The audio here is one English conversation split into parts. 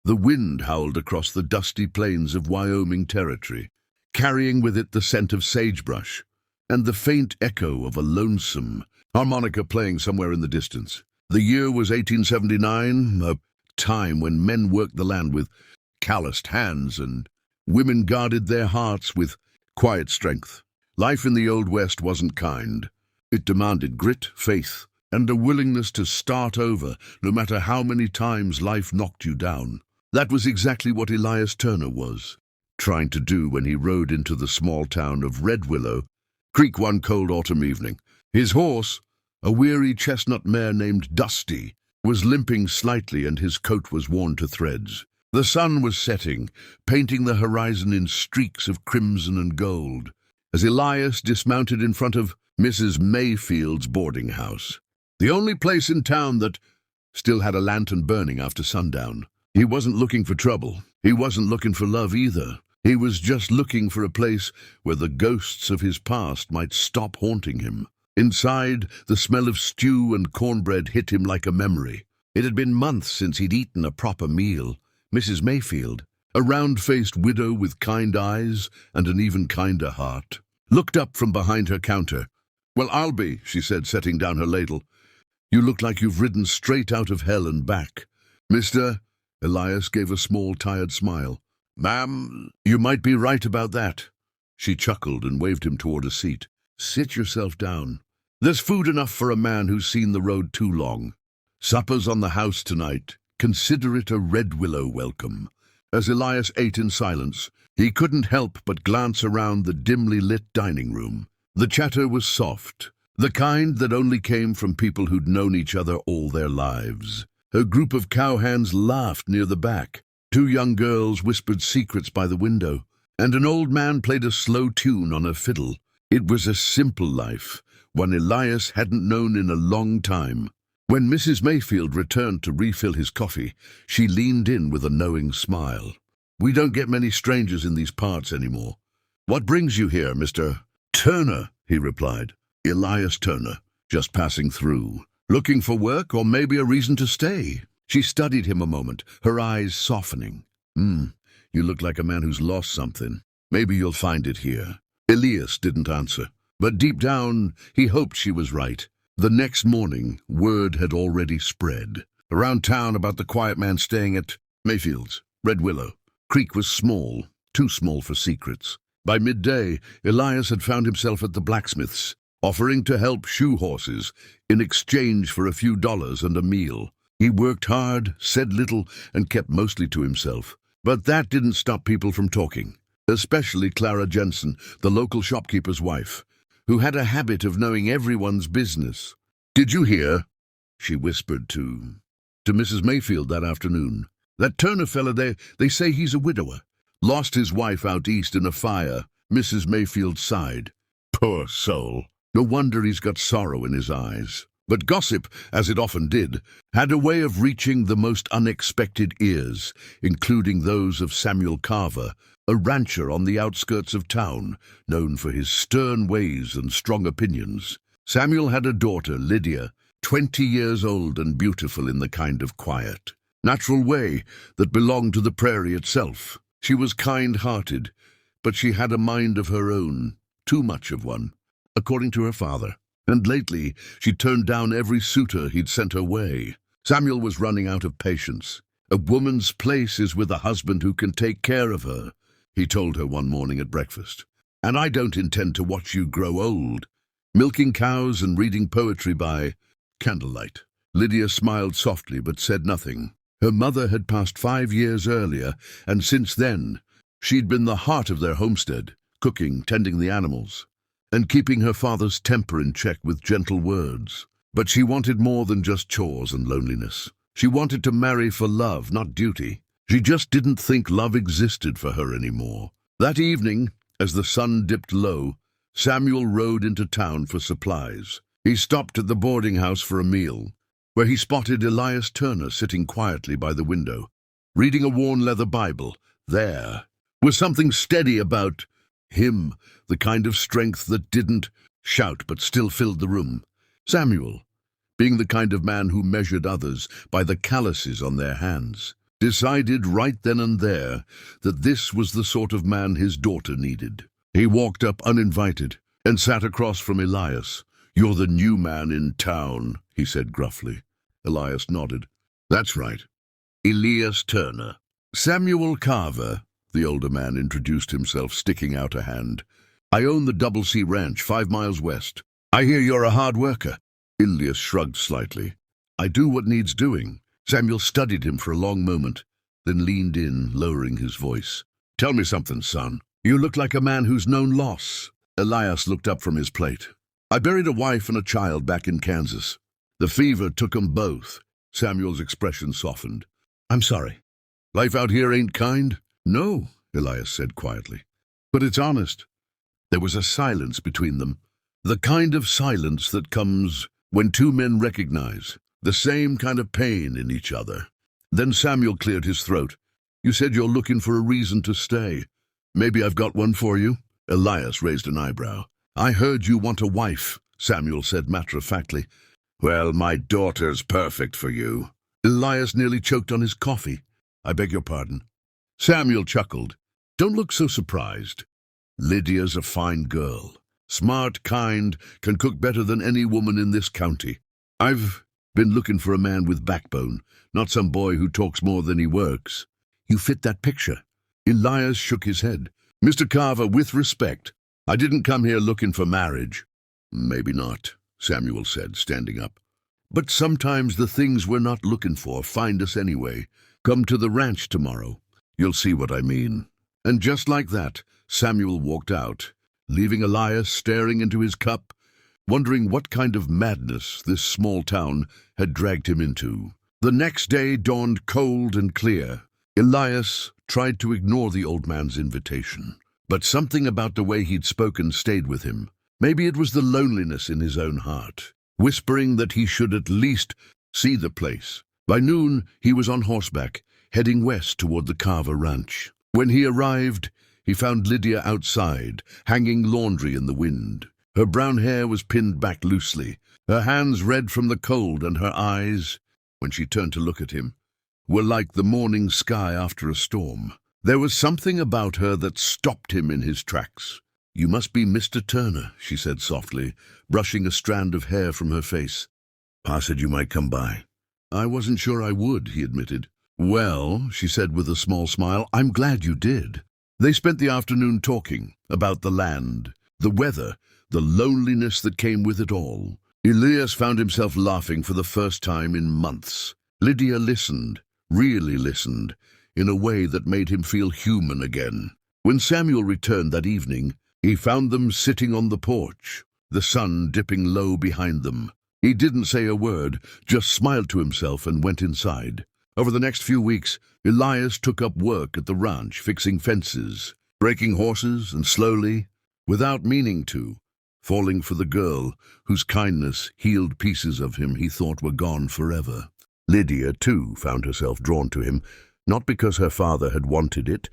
The wind howled across the dusty plains of Wyoming territory, carrying with it the scent of sagebrush and the faint echo of a lonesome harmonica playing somewhere in the distance. The year was 1879, a time when men worked the land with calloused hands and women guarded their hearts with quiet strength. Life in the Old West wasn't kind. It demanded grit, faith, and a willingness to start over, no matter how many times life knocked you down. That was exactly what Elias Turner was trying to do when he rode into the small town of Redwillow Creek one cold autumn evening. His horse, a weary chestnut mare named Dusty, was limping slightly and his coat was worn to threads. The sun was setting, painting the horizon in streaks of crimson and gold, as Elias dismounted in front of Mrs. Mayfield's boarding house, the only place in town that still had a lantern burning after sundown. He wasn't looking for trouble. He wasn't looking for love either. He was just looking for a place where the ghosts of his past might stop haunting him. Inside, the smell of stew and cornbread hit him like a memory. It had been months since he'd eaten a proper meal. Mrs. Mayfield, a round-faced widow with kind eyes and an even kinder heart, looked up from behind her counter. "Well, I'll be," she said, setting down her ladle. "You look like you've ridden straight out of hell and back." "Mister," Elias gave a small, tired smile. "Ma'am, you might be right about that." She chuckled and waved him toward a seat. "Sit yourself down. There's food enough for a man who's seen the road too long. Supper's on the house tonight. Consider it a Redwillow welcome." As Elias ate in silence, he couldn't help but glance around the dimly lit dining room. The chatter was soft, the kind that only came from people who'd known each other all their lives. A group of cowhands laughed near the back. 2 young girls whispered secrets by the window, and an old man played a slow tune on a fiddle. It was a simple life, one Elias hadn't known in a long time. When Mrs. Mayfield returned to refill his coffee, she leaned in with a knowing smile. "We don't get many strangers in these parts anymore." "What brings you here, Mr. Turner?" he replied. "Elias Turner, just passing through. Looking for work or maybe a reason to stay?" She studied him a moment, her eyes softening. You look like a man who's lost something. Maybe you'll find it here." Elias didn't answer, but deep down he hoped she was right. The next morning, word had already spread around town about the quiet man staying at Mayfield's. Redwillow Creek was small, too small for secrets. By midday, Elias had found himself at the blacksmith's, offering to help shoe horses in exchange for a few dollars and a meal. He worked hard, said little, and kept mostly to himself. But that didn't stop people from talking, especially Clara Jensen, the local shopkeeper's wife, who had a habit of knowing everyone's business. "Did you hear?" she whispered to Mrs. Mayfield that afternoon. "That Turner fella, they say he's a widower. Lost his wife out east in a fire." Mrs. Mayfield sighed. "Poor soul. No wonder he's got sorrow in his eyes." But gossip, as it often did, had a way of reaching the most unexpected ears, including those of Samuel Carver, a rancher on the outskirts of town, known for his stern ways and strong opinions. Samuel had a daughter, Lydia, 20 years old and beautiful in the kind of quiet, natural way that belonged to the prairie itself. She was kind-hearted, but she had a mind of her own, too much of one, according to her father. And lately, she turned down every suitor he'd sent her way. Samuel was running out of patience. "A woman's place is with a husband who can take care of her," he told her one morning at breakfast. "And I don't intend to watch you grow old, milking cows and reading poetry by candlelight." Lydia smiled softly but said nothing. Her mother had passed 5 years earlier, and since then, she'd been the heart of their homestead, cooking, tending the animals, and keeping her father's temper in check with gentle words. But she wanted more than just chores and loneliness. She wanted to marry for love, not duty. She just didn't think love existed for her anymore. That evening, as the sun dipped low, Samuel rode into town for supplies. He stopped at the boarding house for a meal, where he spotted Elias Turner sitting quietly by the window, reading a worn leather Bible. There was something steady about him, the kind of strength that didn't shout but still filled the room. Samuel, being the kind of man who measured others by the calluses on their hands, decided right then and there that this was the sort of man his daughter needed. He walked up uninvited and sat across from Elias. "You're the new man in town," he said gruffly. Elias nodded. "That's right. Elias Turner." "Samuel Carver," the older man introduced himself, sticking out a hand. "I own the Double C Ranch, 5 miles west. I hear you're a hard worker." Elias shrugged slightly. "I do what needs doing." Samuel studied him for a long moment, then leaned in, lowering his voice. "Tell me something, son. You look like a man who's known loss." Elias looked up from his plate. "I buried a wife and a child back in Kansas. The fever took 'em both." Samuel's expression softened. "I'm sorry. Life out here ain't kind?" "No," Elias said quietly. "But it's honest." There was a silence between them, the kind of silence that comes when two men recognize the same kind of pain in each other. Then Samuel cleared his throat. "You said you're looking for a reason to stay. Maybe I've got one for you?" Elias raised an eyebrow. "I heard you want a wife," Samuel said matter-of-factly. "Well, my daughter's perfect for you." Elias nearly choked on his coffee. "I beg your pardon." Samuel chuckled. "Don't look so surprised. Lydia's a fine girl. Smart, kind, can cook better than any woman in this county. I've been looking for a man with backbone, not some boy who talks more than he works." "You fit that picture." Elias shook his head. "Mr. Carver, with respect, I didn't come here looking for marriage." "Maybe not," Samuel said, standing up. "But sometimes the things we're not looking for find us anyway. Come to the ranch tomorrow. You'll see what I mean." And just like that, Samuel walked out, leaving Elias staring into his cup, wondering what kind of madness this small town had dragged him into. The next day dawned cold and clear. Elias tried to ignore the old man's invitation, but something about the way he'd spoken stayed with him. Maybe it was the loneliness in his own heart, whispering that he should at least see the place. By noon, he was on horseback, heading west toward the Carver Ranch. When he arrived, he found Lydia outside, hanging laundry in the wind. Her brown hair was pinned back loosely, her hands red from the cold, and her eyes, when she turned to look at him, were like the morning sky after a storm. There was something about her that stopped him in his tracks. "You must be Mr. Turner," she said softly, brushing a strand of hair from her face. "Pa said you might come by." "I wasn't sure I would," he admitted. "Well," she said with a small smile, "I'm glad you did." They spent the afternoon talking about the land, the weather, the loneliness that came with it all. Elias found himself laughing for the first time in months. Lydia listened, really listened, in a way that made him feel human again. When Samuel returned that evening, he found them sitting on the porch, the sun dipping low behind them. He didn't say a word, just smiled to himself and went inside. Over the next few weeks, Elias took up work at the ranch, fixing fences, breaking horses, and slowly, without meaning to, falling for the girl whose kindness healed pieces of him he thought were gone forever. Lydia, too, found herself drawn to him, not because her father had wanted it,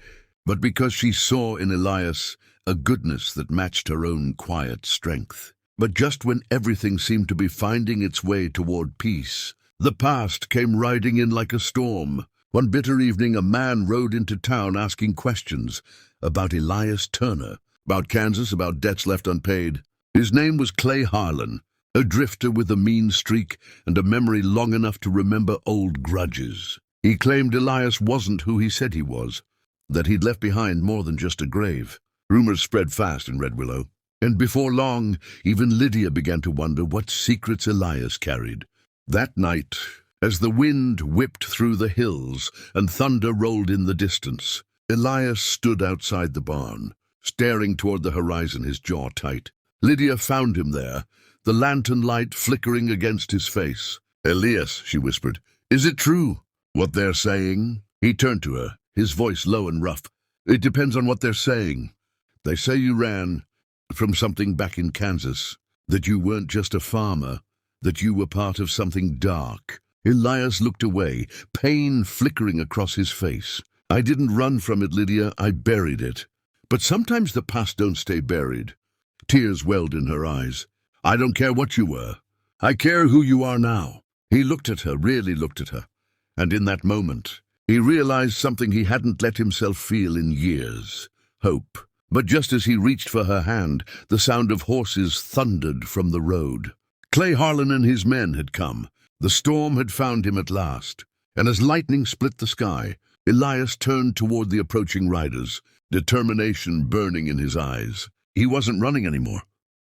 but because she saw in Elias a goodness that matched her own quiet strength. But just when everything seemed to be finding its way toward peace, the past came riding in like a storm. One bitter evening, a man rode into town asking questions about Elias Turner, about Kansas, about debts left unpaid. His name was Clay Harlan, a drifter with a mean streak and a memory long enough to remember old grudges. He claimed Elias wasn't who he said he was, that he'd left behind more than just a grave. Rumors spread fast in Redwillow, and before long, even Lydia began to wonder what secrets Elias carried. That night, as the wind whipped through the hills and thunder rolled in the distance, Elias stood outside the barn, staring toward the horizon, his jaw tight. Lydia found him there, the lantern light flickering against his face. "Elias," she whispered, "is it true, what they're saying?" He turned to her, his voice low and rough. "It depends on what they're saying. They say you ran from something back in Kansas, that you weren't just a farmer, that you were part of something dark." Elias looked away, pain flickering across his face. "I didn't run from it, Lydia, I buried it. But sometimes the past don't stay buried." Tears welled in her eyes. "I don't care what you were. I care who you are now." He looked at her, really looked at her, and in that moment, He realized something he hadn't let himself feel in years: hope. But just as he reached for her hand, the sound of horses thundered from the road. Clay Harlan and his men had come. The storm had found him at last. And as lightning split the sky, Elias turned toward the approaching riders, determination burning in his eyes. He wasn't running anymore.